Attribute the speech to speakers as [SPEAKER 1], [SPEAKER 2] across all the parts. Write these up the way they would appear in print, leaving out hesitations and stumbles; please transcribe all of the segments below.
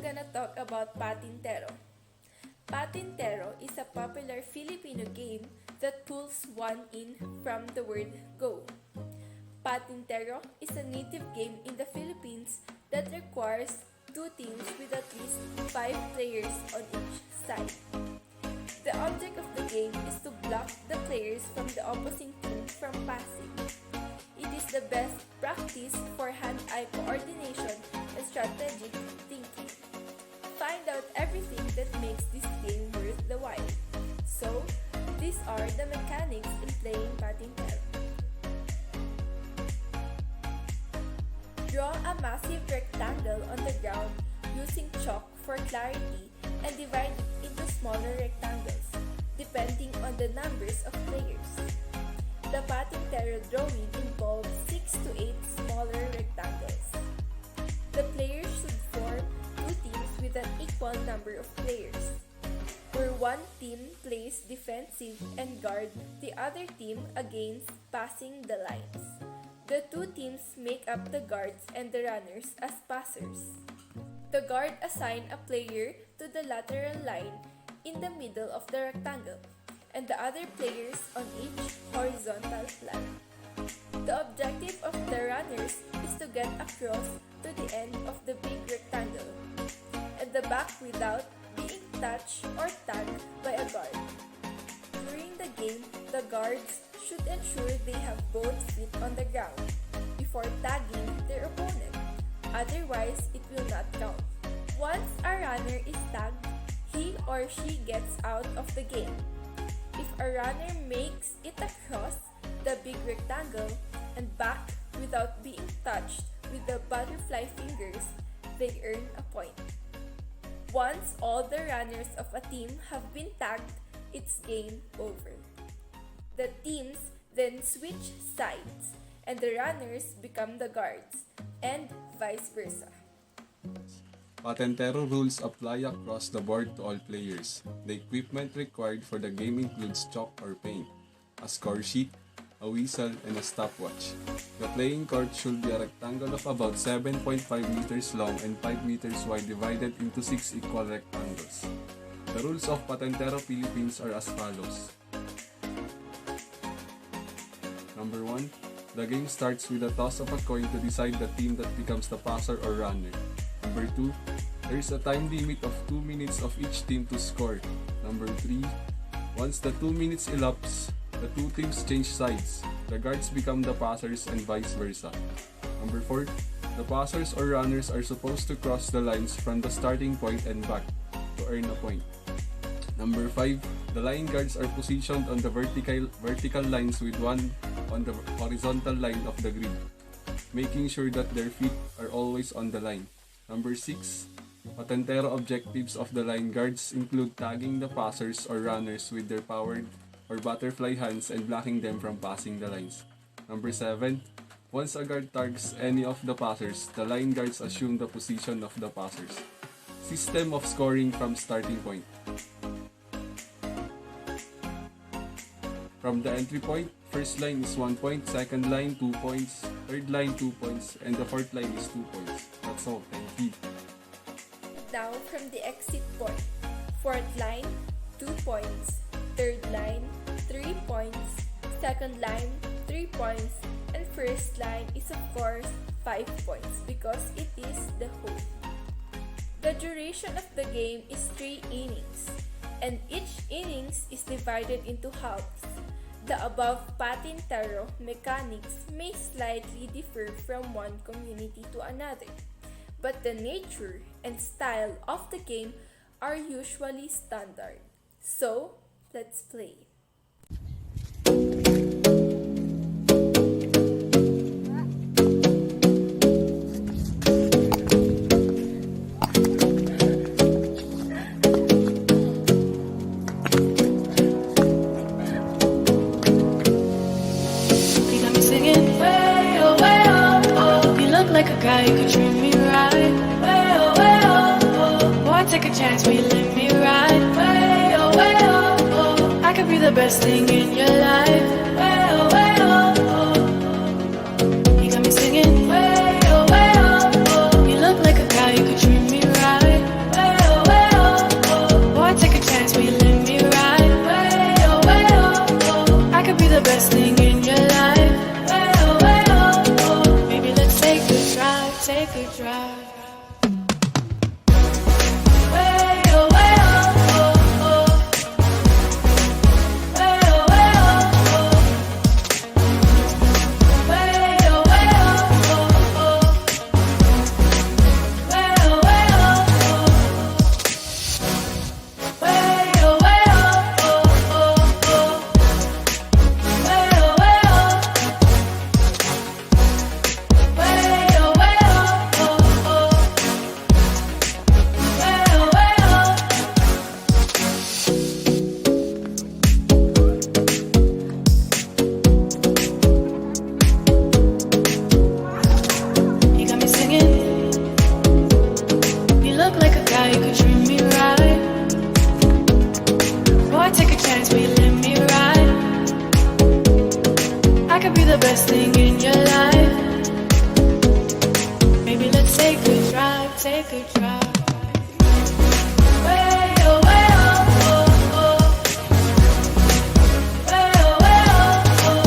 [SPEAKER 1] gonna talk about Patintero. Patintero is a popular Filipino game that pulls one in from the word go. Patintero is a native game in the Philippines that requires two teams with at least 5 players on each side. The object of the game is to block the players from the opposing team from passing. It is the best practice for hand-eye coordination and strategic thinking. Find out everything that makes this game worth the while. So, these are the mechanics in playing Patintero. Draw a massive rectangle on the ground using chalk for clarity and divide it into smaller rectangles, depending on the numbers of players. The Patintero drawing involves 6 to 8 smaller rectangles. The players should form two teams with an equal number of players, where one team plays defensive and guard the other team against passing the lines. The two teams make up the guards and the runners as passers. The guard assign a player to the lateral line in the middle of the rectangle, and the other players on each horizontal line. The objective of the runners is to get across to the end of the big rectangle and the back without being touched or tagged by a guard. During the game, the guards should ensure they have both feet on the ground before tagging their opponent. Otherwise, it will not count. Once a runner is tagged, he or she gets out of the game. If a runner makes it across the big rectangle and back without being touched with the butterfly fingers, they earn a point. Once all the runners of a team have been tagged, it's game over. The teams then switch sides, and the runners become the guards, and vice versa.
[SPEAKER 2] Patintero rules apply across the board to all players. The equipment required for the game includes chalk or paint, a score sheet, a whistle, and a stopwatch. The playing court should be a rectangle of about 7.5 meters long and 5 meters wide divided into 6 equal rectangles. The rules of Patintero Philippines are as follows. Number 1. The game starts with a toss of a coin to decide the team that becomes the passer or runner. Number 2. There is a time limit of 2 minutes of each team to score. Number 3. Once the 2 minutes elapse, the two teams change sides. The guards become the passers and vice versa. Number 4. The passers or runners are supposed to cross the lines from the starting point and back to earn a point. Number 5. The line guards are positioned on the vertical lines with one on the horizontal line of the grid, making sure that their feet are always on the line. Number 6. Patintero objectives of the line guards include tagging the passers or runners with their powered or butterfly hands and blocking them from passing the lines. Number 7. Once a guard tags any of the passers, the line guards assume the position of the passers. System of scoring from starting point. From the entry point, first line is 1 point, second line 2 points, third line 2 points, and the fourth line is 2 points. That's all. Thank you.
[SPEAKER 1] Now from the exit point, fourth line, 2 points, third line, 3 points, second line, 3 points, and first line is of course 5 points because it is the whole. The duration of the game is 3 innings, and each innings is divided into halves. The above Patintero mechanics may slightly differ from one community to another, but the nature and style of the game are usually standard. So, let's play.
[SPEAKER 3] Like a guy, you could treat me right. Way oh, way oh, oh. Boy, take a chance, will you let me ride? Way oh, way oh, oh. I could be the best thing in your life. Way oh, way oh, oh. You got me singing. Way oh, way oh, oh. You look like a guy, you could treat me right. try. Way oh, way oh, oh, oh. Way oh, way oh, oh. Way oh, way oh, oh, oh. Way oh, way oh, oh. Way oh, way oh, oh, oh, oh. Way oh, way oh. Way oh, way oh, oh, oh. Way oh, way oh. You got me singing. You look like a guy who could treat me right. Boy, take a chance, will you let me ride? I could be the best thing in your life. Maybe let's take a drive, take a drive. Way oh, way oh, oh, oh. Way oh, way oh, oh.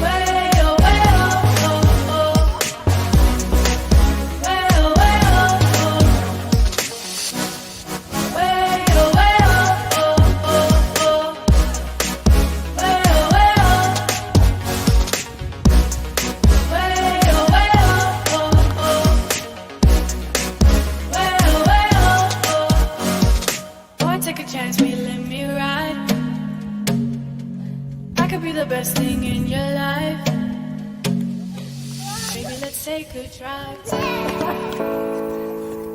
[SPEAKER 3] Way oh, way oh, oh, oh. Way oh, way oh, oh. Way oh, way oh, oh, oh, oh. Way oh, way oh. Way oh, way oh, oh, oh. Way oh, way oh, oh. Boy, take a chance, will you let me ride? I could be the best thing in your life. Maybe let's take a drive. Take a drive.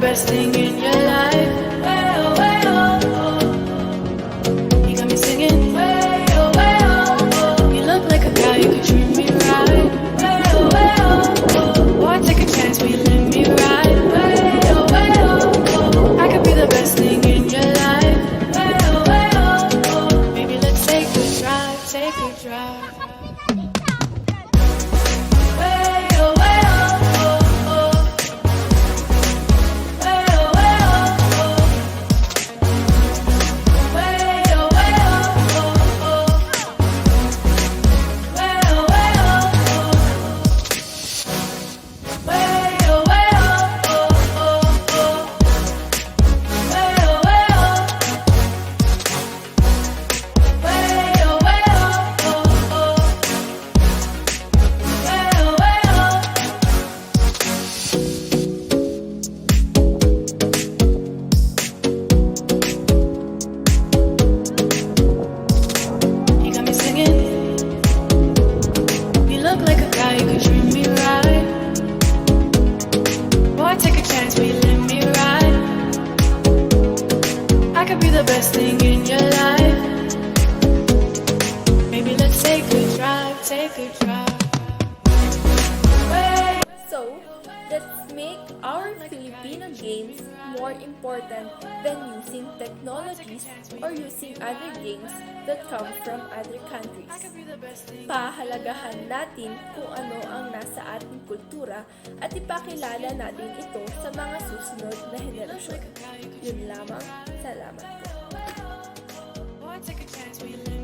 [SPEAKER 3] best thing in your life. Way oh, way oh, oh. You got me singing. Way oh, way oh, oh. You look like a guy who could treat me right. Way oh, way oh, oh. Boy, take a chance, will you let me ride? Way oh, way oh, oh. I could be the best thing in your life. Way oh, way oh, oh. Maybe let's take a drive, take a drive. The best thing in your life. Maybe let's take a drive, take a drive.
[SPEAKER 1] So, let's make our Filipino games more important than using technologies or using other games that come from other countries. Pahalagahan natin kung ano ang nasa ating kultura at ipakilala natin ito sa mga susunod na henerasyon. Yun lamang, salamat po.
[SPEAKER 3] Take a chance, we live.